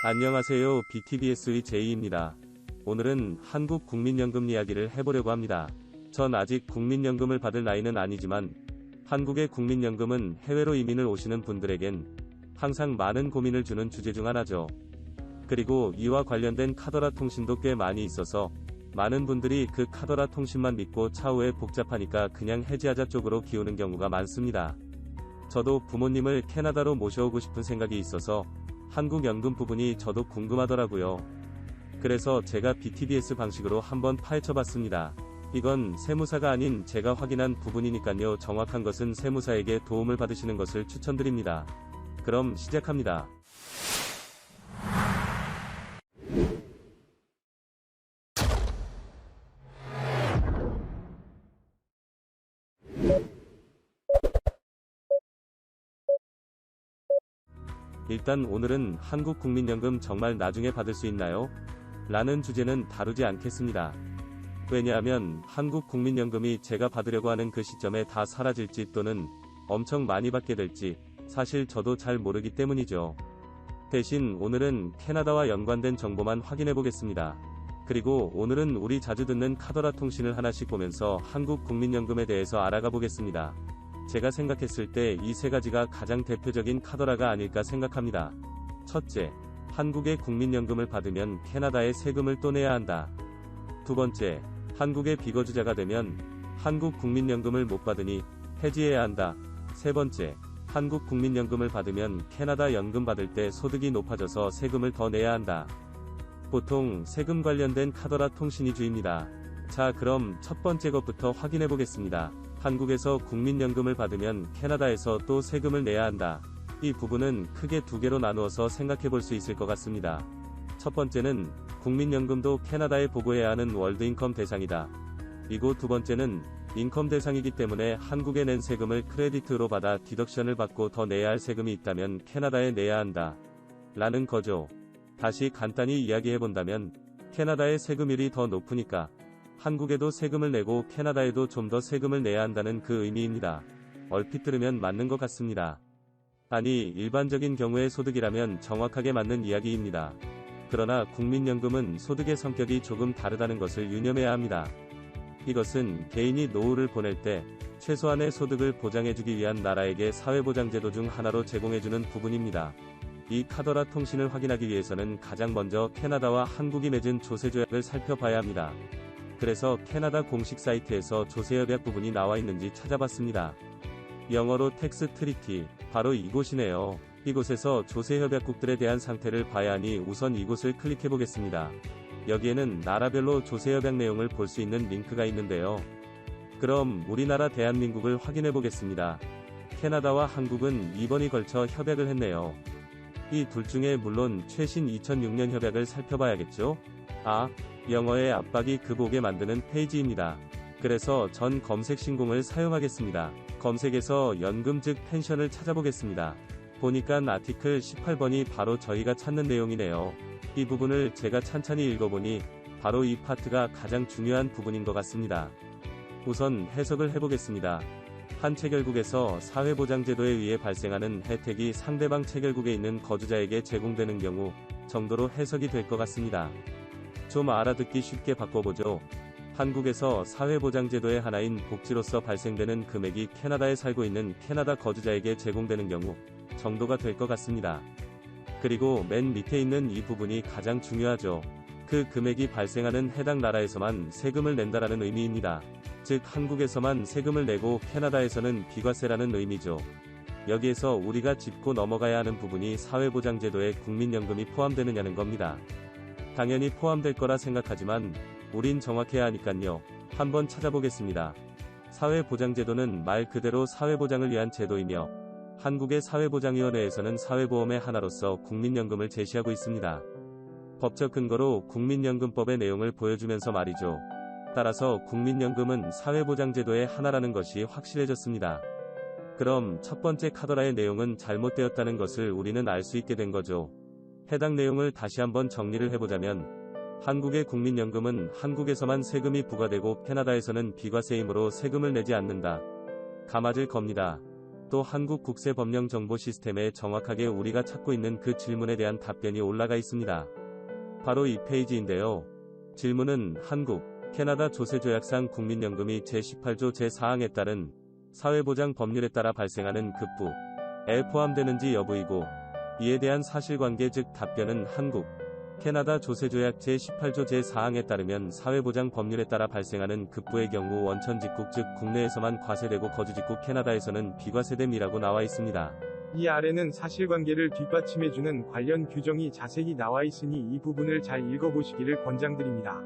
안녕하세요. BTBS의 제이입니다. 오늘은 한국 국민연금 이야기를 해보려고 합니다. 전 아직 국민연금을 받을 나이는 아니지만 한국의 국민연금은 해외로 이민을 오시는 분들에겐 항상 많은 고민을 주는 주제 중 하나죠. 그리고 이와 관련된 카더라 통신도 꽤 많이 있어서 많은 분들이 그 카더라 통신만 믿고 차후에 복잡하니까 그냥 해지하자 쪽으로 기우는 경우가 많습니다. 저도 부모님을 캐나다로 모셔오고 싶은 생각이 있어서 한국 연금 부분이 저도 궁금하더라고요. 그래서 제가 BTBS 방식으로 한번 파헤쳐봤습니다. 이건 세무사가 아닌 제가 확인한 부분이니까요. 정확한 것은 세무사에게 도움을 받으시는 것을 추천드립니다. 그럼 시작합니다. 일단 오늘은 한국 국민연금 정말 나중에 받을 수 있나요? 라는 주제는 다루지 않겠습니다. 왜냐하면 한국 국민연금이 제가 받으려고 하는 그 시점에 다 사라질지 또는 엄청 많이 받게 될지 사실 저도 잘 모르기 때문이죠. 대신 오늘은 캐나다와 연관된 정보만 확인해 보겠습니다. 그리고 오늘은 우리 자주 듣는 카더라 통신을 하나씩 보면서 한국 국민연금에 대해서 알아가 보겠습니다. 제가 생각했을 때 이 세 가지가 가장 대표적인 카더라가 아닐까 생각합니다. 첫째, 한국의 국민연금을 받으면 캐나다에 세금을 또 내야 한다. 두 번째, 한국의 비거주자가 되면 한국 국민연금을 못 받으니 해지해야 한다. 세 번째, 한국 국민연금을 받으면 캐나다 연금 받을 때 소득이 높아져서 세금을 더 내야 한다. 보통 세금 관련된 카더라 통신이 주입니다. 자, 그럼 첫 번째 것부터 확인해 보겠습니다. 한국에서 국민연금을 받으면 캐나다에서 또 세금을 내야 한다. 이 부분은 크게 두 개로 나누어서 생각해 볼 수 있을 것 같습니다. 첫 번째는 국민연금도 캐나다에 보고해야 하는 월드인컴 대상이다. 이고 두 번째는 인컴 대상이기 때문에 한국에 낸 세금을 크레디트로 받아 디덕션을 받고 더 내야 할 세금이 있다면 캐나다에 내야 한다. 라는 거죠. 다시 간단히 이야기해 본다면 캐나다의 세금률이 더 높으니까 한국에도 세금을 내고 캐나다에도 좀 더 세금을 내야 한다는 그 의미입니다. 얼핏 들으면 맞는 것 같습니다. 아니, 일반적인 경우의 소득이라면 정확하게 맞는 이야기입니다. 그러나 국민연금은 소득의 성격이 조금 다르다는 것을 유념해야 합니다. 이것은 개인이 노후를 보낼 때 최소한의 소득을 보장해주기 위한 나라에게 사회보장제도 중 하나로 제공해주는 부분입니다. 이 카더라 통신을 확인하기 위해서는 가장 먼저 캐나다와 한국이 맺은 조세조약을 살펴봐야 합니다. 그래서 캐나다 공식 사이트에서 조세협약 부분이 나와 있는지 찾아봤습니다. 영어로 텍스 트리티, 바로 이곳이네요. 이곳에서 조세협약국들에 대한 상태를 봐야 하니 우선 이곳을 클릭해 보겠습니다. 여기에는 나라별로 조세협약 내용을 볼 수 있는 링크가 있는데요. 그럼 우리나라 대한민국을 확인해 보겠습니다. 캐나다와 한국은 2번이 걸쳐 협약을 했네요. 이 둘 중에 물론 최신 2006년 협약을 살펴봐야겠죠? 영어의 압박이 급오게 만드는 페이지입니다. 그래서 전 검색 신공을 사용하겠습니다. 검색에서 연금 즉 펜션을 찾아보겠습니다. 보니까 아티클 18번이 바로 저희가 찾는 내용이네요. 이 부분을 제가 찬찬히 읽어보니 바로 이 파트가 가장 중요한 부분인 것 같습니다. 우선 해석을 해보겠습니다. 한 체결국에서 사회보장제도에 의해 발생하는 혜택이 상대방 체결국에 있는 거주자에게 제공되는 경우 정도로 해석이 될 것 같습니다. 좀 알아듣기 쉽게 바꿔보죠. 한국에서 사회보장제도의 하나인 복지로서 발생되는 금액이 캐나다에 살고 있는 캐나다 거주자에게 제공되는 경우 정도가 될 것 같습니다. 그리고 맨 밑에 있는 이 부분이 가장 중요하죠. 그 금액이 발생하는 해당 나라에서만 세금을 낸다라는 의미입니다. 즉 한국에서만 세금을 내고 캐나다에서는 비과세라는 의미죠. 여기에서 우리가 짚고 넘어가야 하는 부분이 사회보장제도에 국민연금이 포함되느냐는 겁니다. 당연히 포함될 거라 생각하지만 우린 정확해야 하니깐요. 한번 찾아보겠습니다. 사회보장제도는 말 그대로 사회보장을 위한 제도이며 한국의 사회보장위원회에서는 사회보험의 하나로서 국민연금을 제시하고 있습니다. 법적 근거로 국민연금법의 내용을 보여주면서 말이죠. 따라서 국민연금은 사회보장제도의 하나라는 것이 확실해졌습니다. 그럼 첫 번째 카더라의 내용은 잘못되었다는 것을 우리는 알 수 있게 된 거죠. 해당 내용을 다시 한번 정리를 해보자면 한국의 국민연금은 한국에서만 세금이 부과되고 캐나다에서는 비과세이므로 세금을 내지 않는다. 감아질 겁니다. 또 한국 국세법령 정보 시스템에 정확하게 우리가 찾고 있는 그 질문에 대한 답변이 올라가 있습니다. 바로 이 페이지인데요. 질문은 한국, 캐나다 조세조약상 국민연금이 제18조 제4항에 따른 사회보장 법률에 따라 발생하는 급부에 포함되는지 여부이고, 이에 대한 사실관계 즉 답변은 한국, 캐나다 조세조약 제18조 제4항에 따르면 사회보장 법률에 따라 발생하는 급부의 경우 원천직국 즉 국내에서만 과세되고 거주직국 캐나다에서는 비과세됨이라고 나와 있습니다. 이 아래는 사실관계를 뒷받침해주는 관련 규정이 자세히 나와 있으니 이 부분을 잘 읽어보시기를 권장드립니다.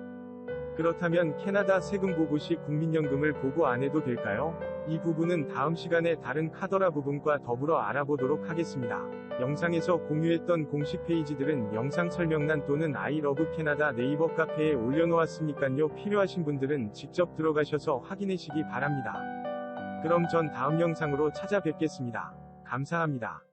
그렇다면 캐나다 세금 보고 시 국민연금을 보고 안 해도 될까요? 이 부분은 다음 시간에 다른 카더라 부분과 더불어 알아보도록 하겠습니다. 영상에서 공유했던 공식 페이지들은 영상 설명란 또는 I love Canada 네이버 카페에 올려놓았으니깐요. 필요하신 분들은 직접 들어가셔서 확인하시기 바랍니다. 그럼 전 다음 영상으로 찾아뵙겠습니다. 감사합니다.